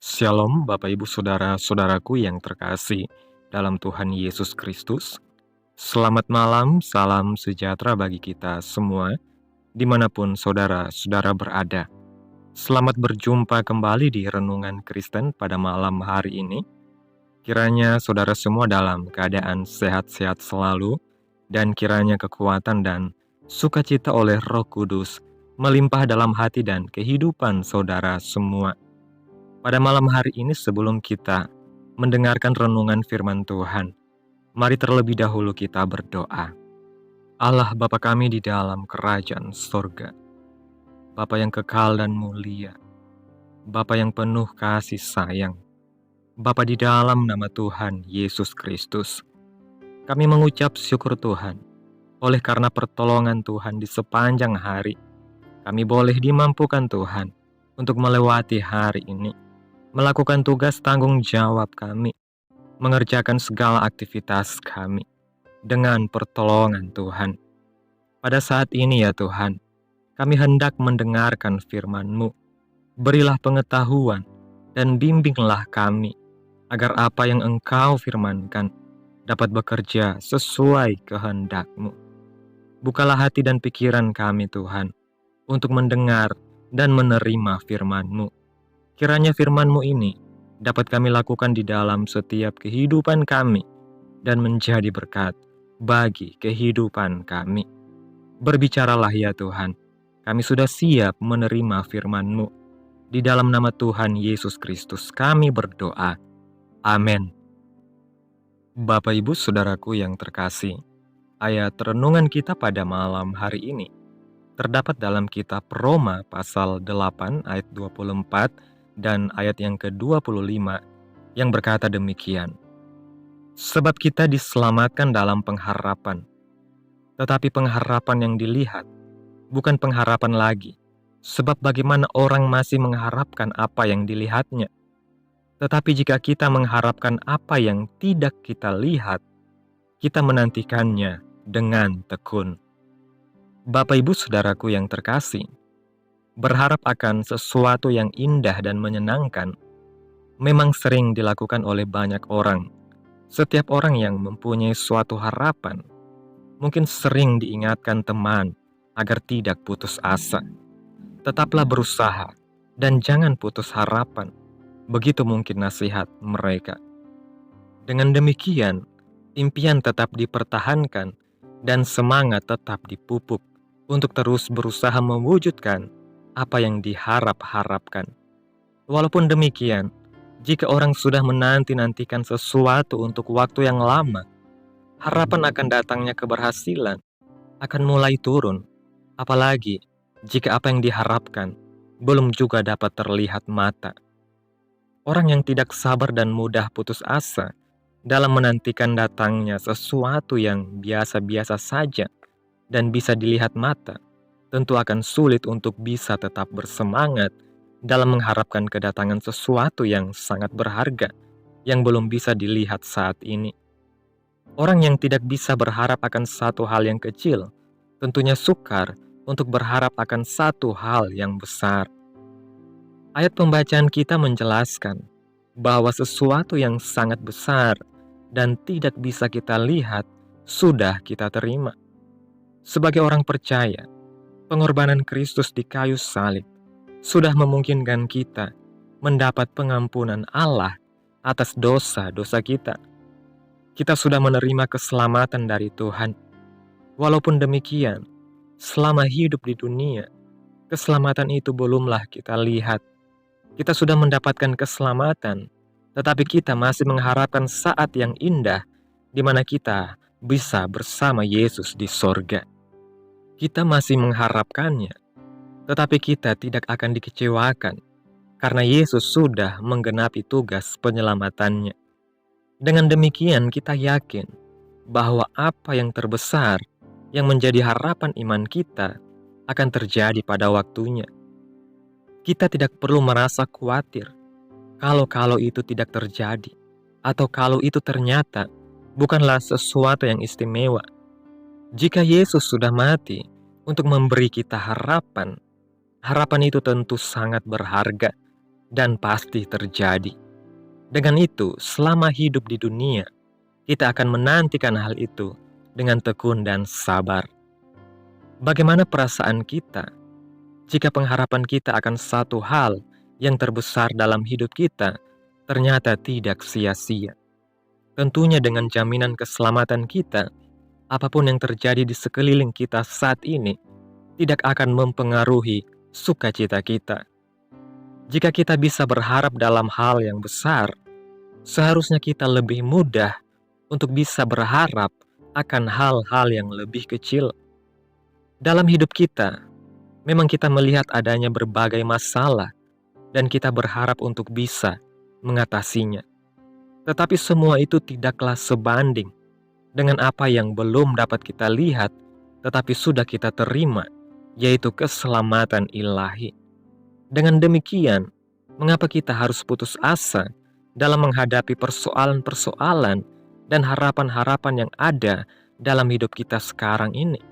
Shalom Bapak Ibu Saudara-saudaraku yang terkasih dalam Tuhan Yesus Kristus. Selamat malam, salam sejahtera bagi kita semua, dimanapun saudara-saudara berada. Selamat berjumpa kembali di Renungan Kristen pada malam hari ini. Kiranya saudara semua dalam keadaan sehat-sehat selalu, dan kiranya kekuatan dan sukacita oleh Roh Kudus melimpah dalam hati dan kehidupan saudara semua. Pada malam hari ini sebelum kita mendengarkan renungan firman Tuhan, mari terlebih dahulu kita berdoa. Allah Bapa kami di dalam kerajaan sorga, Bapa yang kekal dan mulia, Bapa yang penuh kasih sayang, Bapa di dalam nama Tuhan Yesus Kristus, kami mengucap syukur Tuhan, oleh karena pertolongan Tuhan di sepanjang hari, kami boleh dimampukan Tuhan untuk melewati hari ini, melakukan tugas tanggung jawab kami, mengerjakan segala aktivitas kami dengan pertolongan Tuhan. Pada saat ini ya Tuhan, kami hendak mendengarkan firman-Mu. Berilah pengetahuan dan bimbinglah kami, agar apa yang Engkau firmankan dapat bekerja sesuai kehendak-Mu. Bukalah hati dan pikiran kami Tuhan, untuk mendengar dan menerima firman-Mu. Kiranya firman-Mu ini dapat kami lakukan di dalam setiap kehidupan kami dan menjadi berkat bagi kehidupan kami. Berbicaralah ya Tuhan, kami sudah siap menerima firman-Mu. Di dalam nama Tuhan Yesus Kristus kami berdoa. Amin. Bapak Ibu Saudaraku yang terkasih, ayat renungan kita pada malam hari ini terdapat dalam kitab Roma pasal 8 ayat 24 dan ayat yang ke-25 yang berkata demikian. Sebab kita diselamatkan dalam pengharapan, tetapi pengharapan yang dilihat bukan pengharapan lagi, sebab bagaimana orang masih mengharapkan apa yang dilihatnya. Tetapi jika kita mengharapkan apa yang tidak kita lihat, kita menantikannya dengan tekun. Bapak Ibu Saudaraku yang terkasih, berharap akan sesuatu yang indah dan menyenangkan memang sering dilakukan oleh banyak orang. Setiap orang yang mempunyai suatu harapan mungkin sering diingatkan teman agar tidak putus asa. Tetaplah berusaha dan jangan putus harapan. Begitu mungkin nasihat mereka. Dengan demikian, impian tetap dipertahankan dan semangat tetap dipupuk untuk terus berusaha mewujudkan apa yang diharap-harapkan. Walaupun demikian, jika orang sudah menanti-nantikan sesuatu untuk waktu yang lama, harapan akan datangnya keberhasilan akan mulai turun. Apalagi jika apa yang diharapkan belum juga dapat terlihat mata. Orang yang tidak sabar dan mudah putus asa dalam menantikan datangnya sesuatu yang biasa-biasa saja dan bisa dilihat mata, tentu akan sulit untuk bisa tetap bersemangat dalam mengharapkan kedatangan sesuatu yang sangat berharga yang belum bisa dilihat saat ini. Orang yang tidak bisa berharap akan satu hal yang kecil, tentunya sukar untuk berharap akan satu hal yang besar. Ayat pembacaan kita menjelaskan bahwa sesuatu yang sangat besar dan tidak bisa kita lihat sudah kita terima. Sebagai orang percaya, pengorbanan Kristus di kayu salib sudah memungkinkan kita mendapat pengampunan Allah atas dosa-dosa kita. Kita sudah menerima keselamatan dari Tuhan. Walaupun demikian, selama hidup di dunia, keselamatan itu belumlah kita lihat. Kita sudah mendapatkan keselamatan, tetapi kita masih mengharapkan saat yang indah di mana kita bisa bersama Yesus di sorga. Kita masih mengharapkannya, tetapi kita tidak akan dikecewakan karena Yesus sudah menggenapi tugas penyelamatannya. Dengan demikian kita yakin bahwa apa yang terbesar yang menjadi harapan iman kita akan terjadi pada waktunya. Kita tidak perlu merasa khawatir kalau itu tidak terjadi, atau kalau itu ternyata bukanlah sesuatu yang istimewa. Jika Yesus sudah mati untuk memberi kita harapan, harapan itu tentu sangat berharga dan pasti terjadi. Dengan itu, selama hidup di dunia, kita akan menantikan hal itu dengan tekun dan sabar. Bagaimana perasaan kita jika pengharapan kita akan satu hal yang terbesar dalam hidup kita ternyata tidak sia-sia? Tentunya dengan jaminan keselamatan kita, apapun yang terjadi di sekeliling kita saat ini tidak akan mempengaruhi sukacita kita. Jika kita bisa berharap dalam hal yang besar, seharusnya kita lebih mudah untuk bisa berharap akan hal-hal yang lebih kecil. Dalam hidup kita, memang kita melihat adanya berbagai masalah dan kita berharap untuk bisa mengatasinya. Tetapi semua itu tidaklah sebanding dengan apa yang belum dapat kita lihat tetapi sudah kita terima, yaitu keselamatan ilahi. Dengan demikian, mengapa kita harus putus asa dalam menghadapi persoalan-persoalan dan harapan-harapan yang ada dalam hidup kita sekarang ini?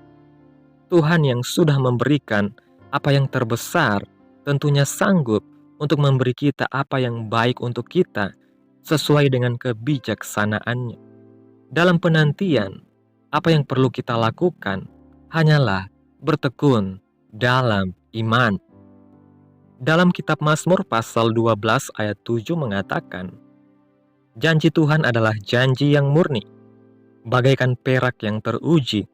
Tuhan yang sudah memberikan apa yang terbesar tentunya sanggup untuk memberi kita apa yang baik untuk kita sesuai dengan kebijaksanaannya. Dalam penantian, apa yang perlu kita lakukan hanyalah bertekun dalam iman. Dalam kitab Mazmur pasal 12 ayat 7 mengatakan, janji Tuhan adalah janji yang murni, bagaikan perak yang teruji,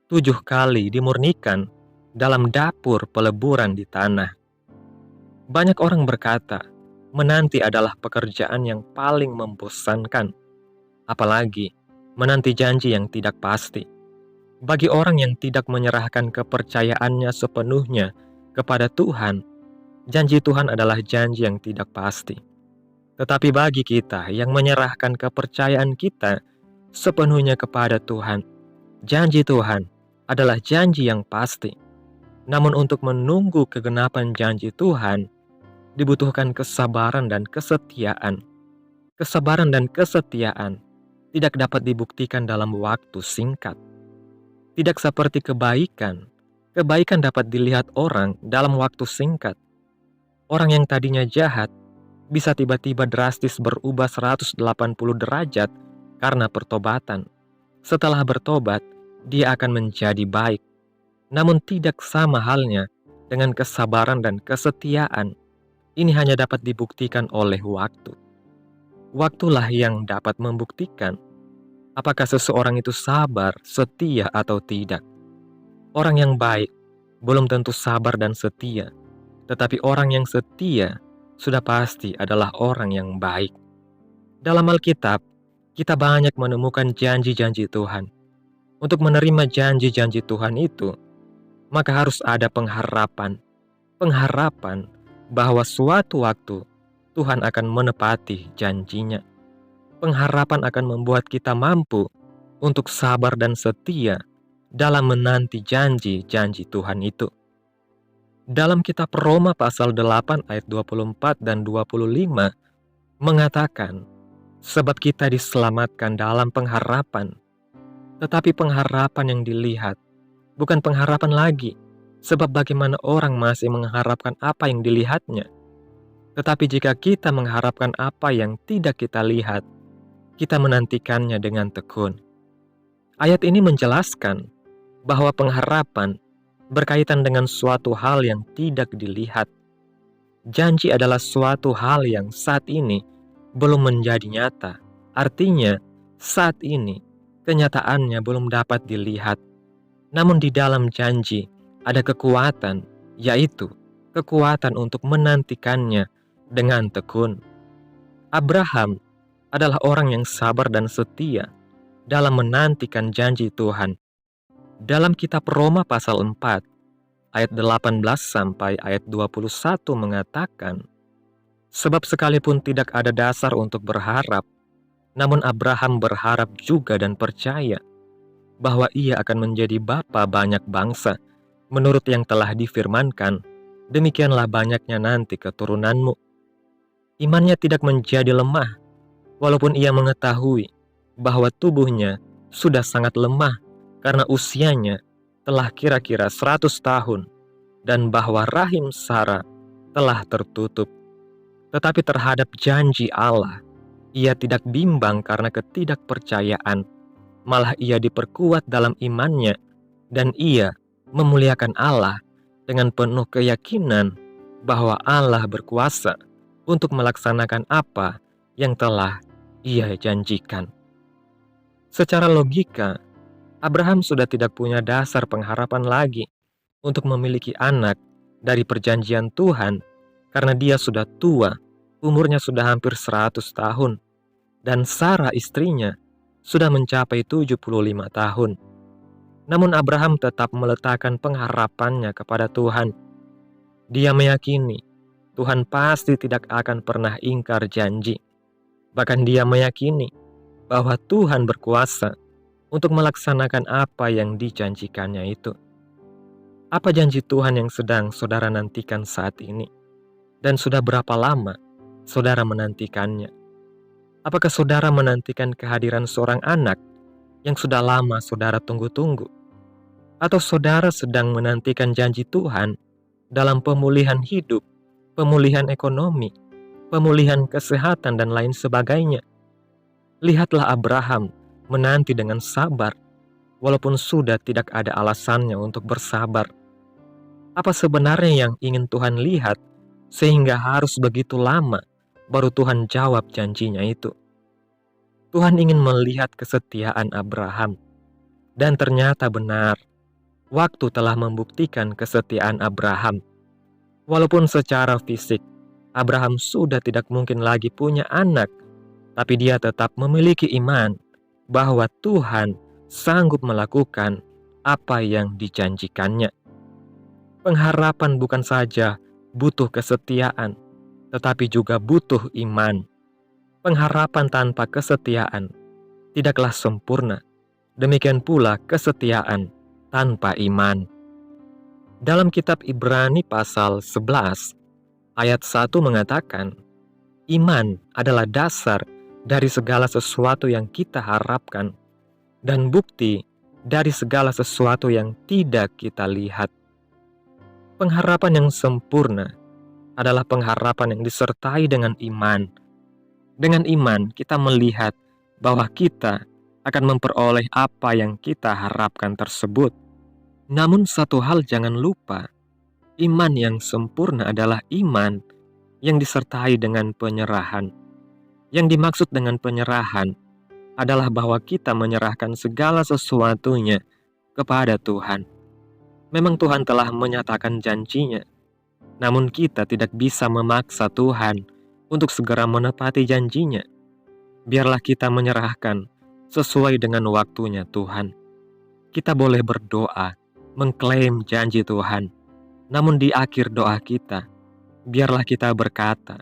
7 kali dimurnikan dalam dapur peleburan di tanah. Banyak orang berkata, menanti adalah pekerjaan yang paling membosankan, apalagi menanti janji yang tidak pasti. Bagi orang yang tidak menyerahkan kepercayaannya sepenuhnya kepada Tuhan, janji Tuhan adalah janji yang tidak pasti. Tetapi bagi kita yang menyerahkan kepercayaan kita sepenuhnya kepada Tuhan, janji Tuhan adalah janji yang pasti. Namun untuk menunggu kegenapan janji Tuhan, dibutuhkan kesabaran dan kesetiaan. Kesabaran dan kesetiaan tidak dapat dibuktikan dalam waktu singkat. Tidak seperti kebaikan. Kebaikan dapat dilihat orang dalam waktu singkat. Orang yang tadinya jahat bisa tiba-tiba drastis berubah 180 derajat karena pertobatan. Setelah bertobat, dia akan menjadi baik. Namun tidak sama halnya dengan kesabaran dan kesetiaan. Ini hanya dapat dibuktikan oleh waktu. Waktulah yang dapat membuktikan apakah seseorang itu sabar, setia, atau tidak. Orang yang baik belum tentu sabar dan setia, tetapi orang yang setia sudah pasti adalah orang yang baik. Dalam Alkitab, kita banyak menemukan janji-janji Tuhan. Untuk menerima janji-janji Tuhan itu, maka harus ada pengharapan. Pengharapan bahwa suatu waktu Tuhan akan menepati janjinya. Pengharapan akan membuat kita mampu untuk sabar dan setia dalam menanti janji-janji Tuhan itu. Dalam kitab Roma pasal 8 ayat 24 dan 25 mengatakan, sebab kita diselamatkan dalam pengharapan. Tetapi pengharapan yang dilihat bukan pengharapan lagi, sebab bagaimana orang masih mengharapkan apa yang dilihatnya. Tetapi jika kita mengharapkan apa yang tidak kita lihat, kita menantikannya dengan tekun. Ayat ini menjelaskan bahwa pengharapan berkaitan dengan suatu hal yang tidak dilihat. Janji adalah suatu hal yang saat ini belum menjadi nyata. Artinya, saat ini kenyataannya belum dapat dilihat. Namun di dalam janji ada kekuatan, yaitu kekuatan untuk menantikannya dengan tekun. Abraham adalah orang yang sabar dan setia dalam menantikan janji Tuhan. Dalam kitab Roma pasal 4, ayat 18 sampai ayat 21 mengatakan, sebab sekalipun tidak ada dasar untuk berharap, namun Abraham berharap juga dan percaya bahwa ia akan menjadi bapa banyak bangsa, menurut yang telah difirmankan, demikianlah banyaknya nanti keturunanmu. Imannya tidak menjadi lemah, walaupun ia mengetahui bahwa tubuhnya sudah sangat lemah karena usianya telah kira-kira 100 tahun dan bahwa rahim Sarah telah tertutup. Tetapi terhadap janji Allah, ia tidak bimbang karena ketidakpercayaan, malah ia diperkuat dalam imannya, dan ia memuliakan Allah dengan penuh keyakinan bahwa Allah berkuasa untuk melaksanakan apa yang telah ia janjikan. Secara logika, Abraham sudah tidak punya dasar pengharapan lagi untuk memiliki anak dari perjanjian Tuhan karena dia sudah tua, umurnya sudah hampir 100 tahun, dan Sarah istrinya sudah mencapai 75 tahun. Namun Abraham tetap meletakkan pengharapannya kepada Tuhan. Dia meyakini Tuhan pasti tidak akan pernah ingkar janji. Bahkan dia meyakini bahwa Tuhan berkuasa untuk melaksanakan apa yang dijanjikannya itu. Apa janji Tuhan yang sedang saudara nantikan saat ini? Dan sudah berapa lama saudara menantikannya? Apakah saudara menantikan kehadiran seorang anak yang sudah lama saudara tunggu-tunggu? Atau saudara sedang menantikan janji Tuhan dalam pemulihan hidup, pemulihan ekonomi, pemulihan kesehatan, dan lain sebagainya? Lihatlah Abraham menanti dengan sabar, walaupun sudah tidak ada alasannya untuk bersabar. Apa sebenarnya yang ingin Tuhan lihat sehingga harus begitu lama baru Tuhan jawab janjinya itu? Tuhan ingin melihat kesetiaan Abraham, dan ternyata benar. Waktu telah membuktikan kesetiaan Abraham. Walaupun secara fisik Abraham sudah tidak mungkin lagi punya anak, tapi dia tetap memiliki iman bahwa Tuhan sanggup melakukan apa yang dijanjikannya. Pengharapan bukan saja butuh kesetiaan, tetapi juga butuh iman. Pengharapan tanpa kesetiaan tidaklah sempurna. Demikian pula kesetiaan tanpa iman. Dalam kitab Ibrani pasal 11 ayat 1 mengatakan, iman adalah dasar dari segala sesuatu yang kita harapkan dan bukti dari segala sesuatu yang tidak kita lihat. Pengharapan yang sempurna adalah pengharapan yang disertai dengan iman. Dengan iman kita melihat bahwa kita akan memperoleh apa yang kita harapkan tersebut. Namun satu hal jangan lupa, iman yang sempurna adalah iman yang disertai dengan penyerahan. Yang dimaksud dengan penyerahan adalah bahwa kita menyerahkan segala sesuatunya kepada Tuhan. Memang Tuhan telah menyatakan janjinya, namun kita tidak bisa memaksa Tuhan untuk segera menepati janjinya. Biarlah kita menyerahkan sesuai dengan waktunya Tuhan. Kita boleh berdoa, mengklaim janji Tuhan. Namun di akhir doa kita, biarlah kita berkata,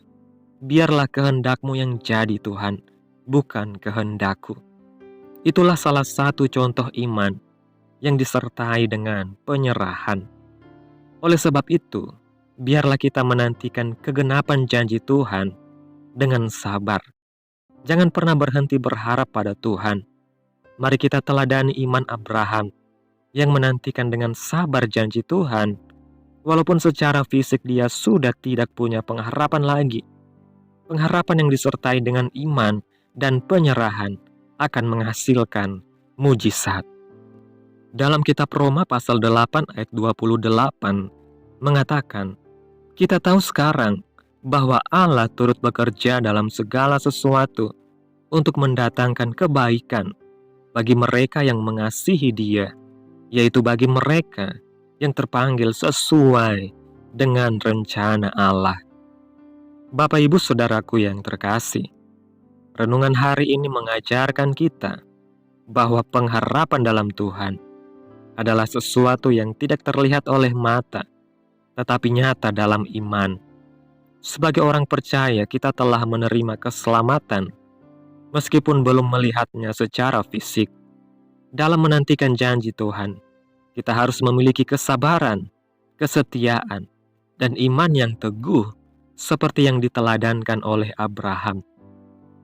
biarlah kehendak-Mu yang jadi Tuhan, bukan kehendakku. Itulah salah satu contoh iman yang disertai dengan penyerahan. Oleh sebab itu, biarlah kita menantikan kegenapan janji Tuhan dengan sabar. Jangan pernah berhenti berharap pada Tuhan. Mari kita teladani iman Abraham yang menantikan dengan sabar janji Tuhan, walaupun secara fisik dia sudah tidak punya pengharapan lagi. Pengharapan yang disertai dengan iman dan penyerahan akan menghasilkan mujizat. Dalam kitab Roma pasal 8 ayat 28 mengatakan, kita tahu sekarang bahwa Allah turut bekerja dalam segala sesuatu untuk mendatangkan kebaikan bagi mereka yang mengasihi Dia, yaitu bagi mereka yang terpanggil sesuai dengan rencana Allah. Bapak Ibu Saudaraku yang terkasih, renungan hari ini mengajarkan kita bahwa pengharapan dalam Tuhan adalah sesuatu yang tidak terlihat oleh mata, tetapi nyata dalam iman. Sebagai orang percaya, kita telah menerima keselamatan, meskipun belum melihatnya secara fisik. Dalam menantikan janji Tuhan, kita harus memiliki kesabaran, kesetiaan, dan iman yang teguh, seperti yang diteladankan oleh Abraham.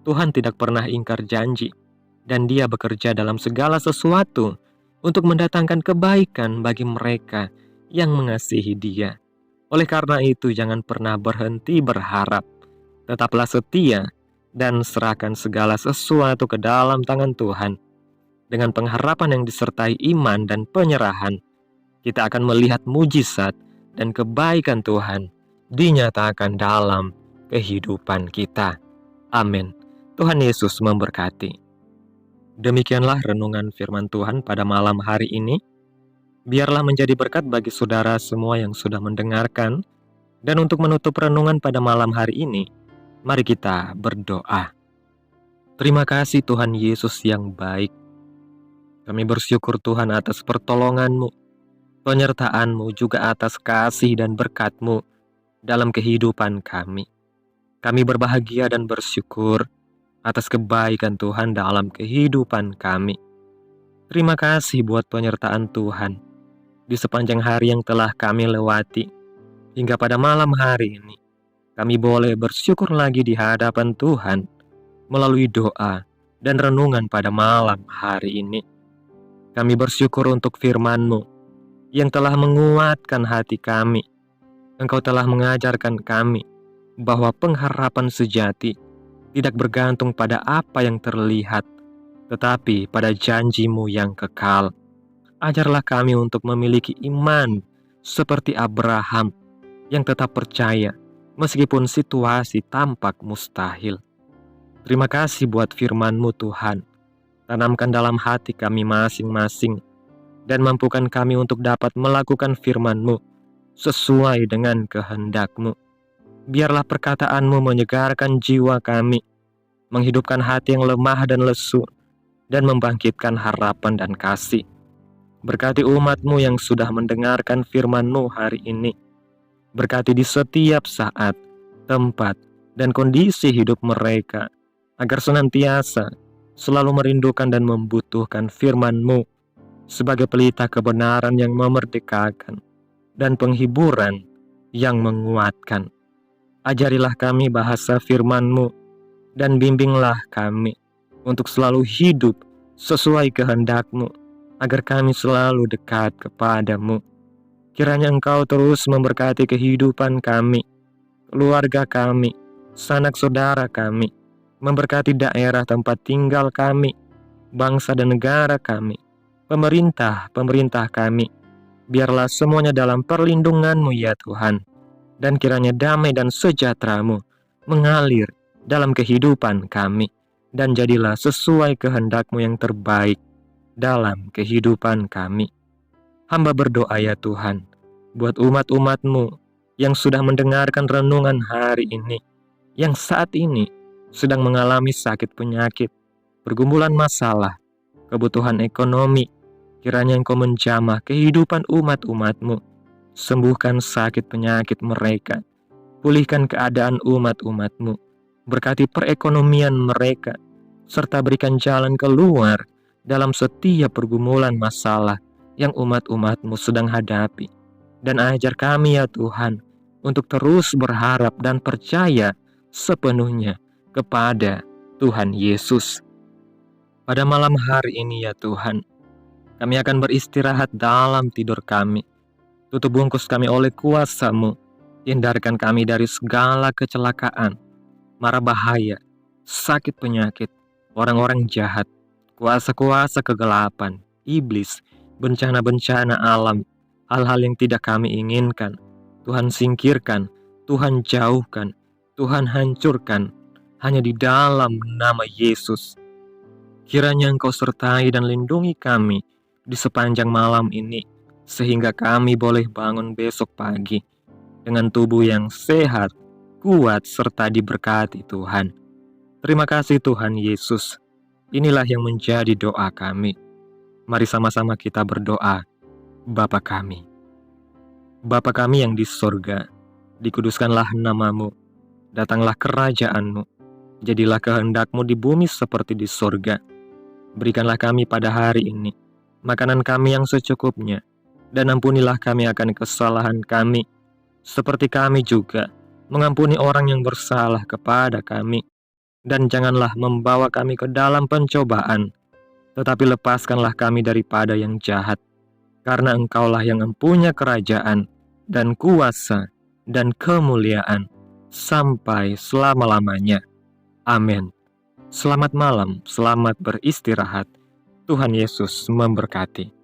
Tuhan tidak pernah ingkar janji, dan Dia bekerja dalam segala sesuatu untuk mendatangkan kebaikan bagi mereka yang mengasihi Dia. Oleh karena itu, jangan pernah berhenti berharap. Tetaplah setia dan serahkan segala sesuatu ke dalam tangan Tuhan. Dengan pengharapan yang disertai iman dan penyerahan, kita akan melihat mujizat dan kebaikan Tuhan dinyatakan dalam kehidupan kita. Amin. Tuhan Yesus memberkati. Demikianlah renungan firman Tuhan pada malam hari ini. Biarlah menjadi berkat bagi saudara semua yang sudah mendengarkan. Dan untuk menutup renungan pada malam hari ini, mari kita berdoa. Terima kasih Tuhan Yesus yang baik. Kami bersyukur Tuhan atas pertolongan-Mu, penyertaan-Mu, juga atas kasih dan berkat-Mu dalam kehidupan kami. Kami berbahagia dan bersyukur atas kebaikan Tuhan dalam kehidupan kami. Terima kasih buat penyertaan Tuhan di sepanjang hari yang telah kami lewati. Hingga pada malam hari ini, kami boleh bersyukur lagi di hadapan Tuhan melalui doa dan renungan pada malam hari ini. Kami bersyukur untuk firman-Mu yang telah menguatkan hati kami. Engkau telah mengajarkan kami bahwa pengharapan sejati tidak bergantung pada apa yang terlihat, tetapi pada janji-Mu yang kekal. Ajarlah kami untuk memiliki iman seperti Abraham, yang tetap percaya meskipun situasi tampak mustahil. Terima kasih buat firman-Mu Tuhan. Tanamkan dalam hati kami masing-masing dan mampukan kami untuk dapat melakukan firman-Mu sesuai dengan kehendak-Mu. Biarlah perkataan-Mu menyegarkan jiwa kami, menghidupkan hati yang lemah dan lesu, dan membangkitkan harapan dan kasih. Berkati umat-Mu yang sudah mendengarkan firman-Mu hari ini. Berkati di setiap saat, tempat, dan kondisi hidup mereka, agar senantiasa selalu merindukan dan membutuhkan firman-Mu sebagai pelita kebenaran yang memerdekakan dan penghiburan yang menguatkan. Ajarilah kami bahasa firman-Mu dan bimbinglah kami untuk selalu hidup sesuai kehendak-Mu, agar kami selalu dekat kepada-Mu. Kiranya Engkau terus memberkati kehidupan kami, keluarga kami, sanak saudara kami, memberkati daerah tempat tinggal kami, bangsa dan negara kami, pemerintah kami. Biarlah semuanya dalam perlindungan-Mu ya Tuhan, dan kiranya damai dan sejahtera-Mu mengalir dalam kehidupan kami, dan jadilah sesuai kehendak-Mu yang terbaik dalam kehidupan kami. Hamba berdoa ya Tuhan, buat umat-umat-Mu yang sudah mendengarkan renungan hari ini, yang saat ini sedang mengalami sakit penyakit, pergumulan masalah, kebutuhan ekonomi. Kiranya Engkau menjamah kehidupan umat-umat-Mu, sembuhkan sakit penyakit mereka, pulihkan keadaan umat-umat-Mu, berkati perekonomian mereka, serta berikan jalan keluar dalam setiap pergumulan masalah yang umat-umat-Mu sedang hadapi. Dan ajar kami ya Tuhan, untuk terus berharap dan percaya sepenuhnya kepada Tuhan Yesus. Pada malam hari ini ya Tuhan, kami akan beristirahat dalam tidur kami. Tutup bungkus kami oleh kuasa-Mu, hindarkan kami dari segala kecelakaan, mara bahaya, sakit penyakit, orang-orang jahat, kuasa-kuasa kegelapan, iblis, bencana-bencana alam, hal-hal yang tidak kami inginkan. Tuhan singkirkan, Tuhan jauhkan, Tuhan hancurkan, hanya di dalam nama Yesus. Kiranya Engkau sertai dan lindungi kami di sepanjang malam ini, sehingga kami boleh bangun besok pagi dengan tubuh yang sehat, kuat, serta diberkati Tuhan. Terima kasih Tuhan Yesus. Inilah yang menjadi doa kami. Mari sama-sama kita berdoa. Bapa kami. Bapa kami yang di sorga, dikuduskanlah nama-Mu, datanglah kerajaan-Mu, jadilah kehendak-Mu di bumi seperti di sorga. Berikanlah kami pada hari ini makanan kami yang secukupnya, dan ampunilah kami akan kesalahan kami, seperti kami juga mengampuni orang yang bersalah kepada kami. Dan janganlah membawa kami ke dalam pencobaan, tetapi lepaskanlah kami daripada yang jahat. Karena Engkaulah yang mempunyai kerajaan, dan kuasa, dan kemuliaan, sampai selama-lamanya. Amin. Selamat malam, selamat beristirahat. Tuhan Yesus memberkati.